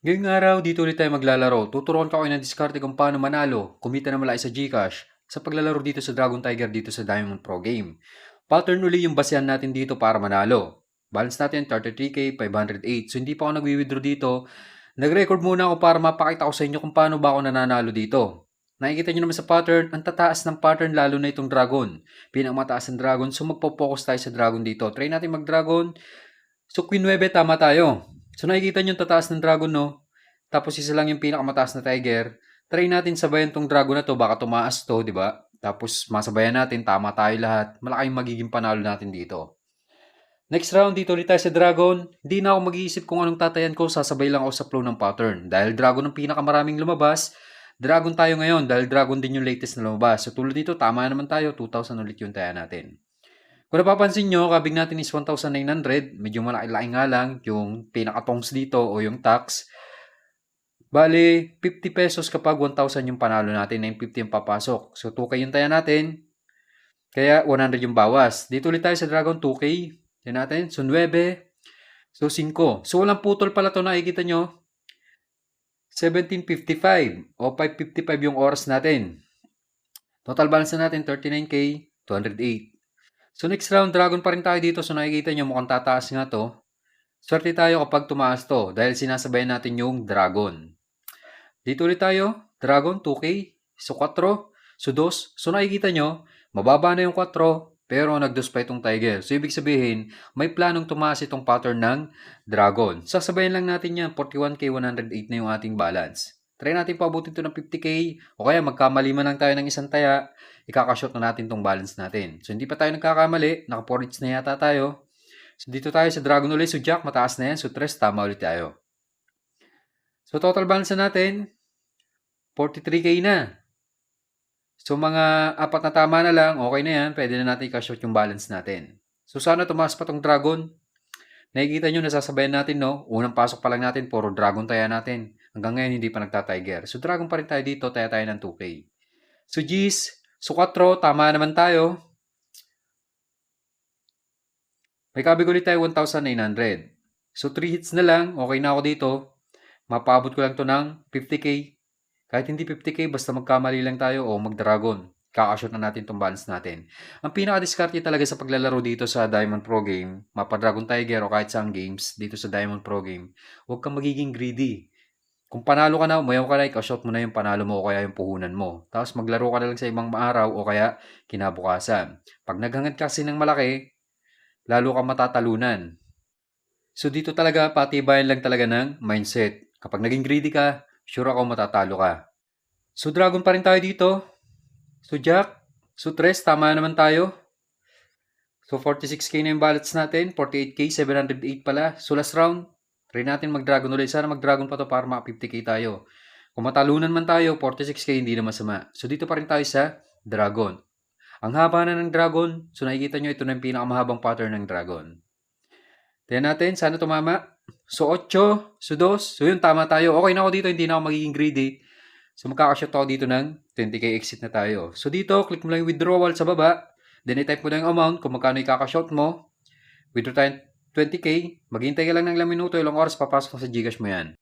Ngayong araw, dito ulit tayo maglalaro. Tuturuan ko kayo ng diskarte kung paano manalo, kumita na malaki sa GCash, sa paglalaro dito sa Dragon Tiger dito sa Diamond Pro Game. Pattern uli yung basehan natin dito para manalo. Balance natin 33k, 508. So hindi pa ako nagwi-withdraw dito. Nag-record muna ako para mapakita ko sa inyo kung paano ba ako nananalo dito. Nakikita nyo naman sa pattern, ang tataas ng pattern lalo na itong dragon. Pinakamataas ng dragon, so magpo-focus tayo sa dragon dito. Try natin mag-dragon. So Queen 9, tama tayo. So nakikita nyo yung tataas ng dragon, no? Tapos isa lang yung pinakamataas na tiger. Try natin sabayan tong dragon na to, baka tumaas to, di ba? Tapos masabayan natin, tama tayo lahat. Malaking magiging panalo natin dito. Next round, dito ulit tayo sa dragon. Hindi na ako mag-iisip kung anong tatayan ko, sasabay lang ako sa flow ng pattern. Dahil dragon ang pinakamaraming lumabas, dragon tayo ngayon dahil dragon din yung latest na lumabas. So tulad dito, tama naman tayo, 2,000 ulit yung taya natin. Kung napapansin nyo, kabig natin is 1,900. Medyo malaki-laki nga lang yung pinaka-tongs dito o yung tax. Bali, 50 pesos kapag 1,000 yung panalo natin, 950 yung papasok. So, 2K yung taya natin, kaya 100 yung bawas. Dito ulit tayo sa Dragon, 2K. Yan natin, so 9, so 5. So, walang putol pala to, nakikita nyo. 1755 o 555 yung oras natin. Total balance na natin, 39K, 208. So, next round, Dragon pa rin tayo dito. So, nakikita nyo, mukhang tataas nga to. Swerte tayo kapag tumaas to dahil sinasabayan natin yung Dragon. Dito ulit tayo, Dragon 2K, so 4, so 2. So nakikita nyo, mababa na yung 4, pero nag-2 pa itong Tiger. So ibig sabihin, may planong tumaas itong pattern ng Dragon. Sasabayan lang natin yan, 41K, 108 na yung ating balance. Try natin pabutin ito ng 50K, o kaya magkamali man lang tayo ng isang taya, ikakashot na natin itong balance natin. So hindi pa tayo nagkakamali, naka 4 hits na yata tayo. So dito tayo sa Dragon ulit, so Jack, mataas na yan, so 3, tama ulit tayo. So total balance na natin, 43K na. So mga apat na tama na lang, okay na yan. Pwede na natin i-cash out yung balance natin. So sana tumaas pa tong dragon. Nakikita nyo, nasasabayan natin, no? Unang pasok pa lang natin, puro dragon taya natin. Hanggang ngayon, hindi pa nagta-tiger. So dragon pa rin tayo dito, taya tayo ng 2K. So G's, so 4, tama naman tayo. May kabig ulit tayo 1,900. So 3 hits na lang, okay na ako dito. Mapabot ko lang to ng 50K. Kahit hindi 50K, basta magkamali lang tayo o mag-dragon. Kakashoot na natin itong balance natin. Ang pinaka-discarte talaga sa paglalaro dito sa Diamond Pro Game, mapa-Dragon Tiger o kahit saan games dito sa Diamond Pro Game, huwag kang magiging greedy. Kung panalo ka na, umayaw ka na, ikashot mo na yung panalo mo o kaya yung puhunan mo. Tapos maglaro ka na lang sa ibang araw o kaya kinabukasan. Pag naghangad kasi ng malaki, lalo kang matatalunan. So dito talaga, patibayan lang talaga ng mindset. Kapag naging greedy ka, sure ako matatalo ka. So dragon pa rin tayo dito. So Jack, so 3, tama naman tayo. So 46k na yung balance natin, 48k, 708 pala. So last round, try natin mag-dragon ulit. Sana mag-dragon pa to para maka 50k tayo. Kung matalunan man tayo, 46k hindi na masama. So dito pa rin tayo sa dragon. Ang haba na ng dragon, so nakikita nyo ito na yung pinakamahabang pattern ng dragon. Tignan natin, sana tumama. So 8, so 2, so yun, tama tayo. Okay na ako dito, hindi na ako magiging greedy. So magkakashot ako dito ng 20k exit na tayo. So dito, click mo lang yung withdrawal sa baba. Then i-type mo na yung amount kung magkano ikakashot mo. Withdraw tayo 20k. Maghintay ka lang ng ilang minuto, ilang oras, papasok na sa Gcash mo yan.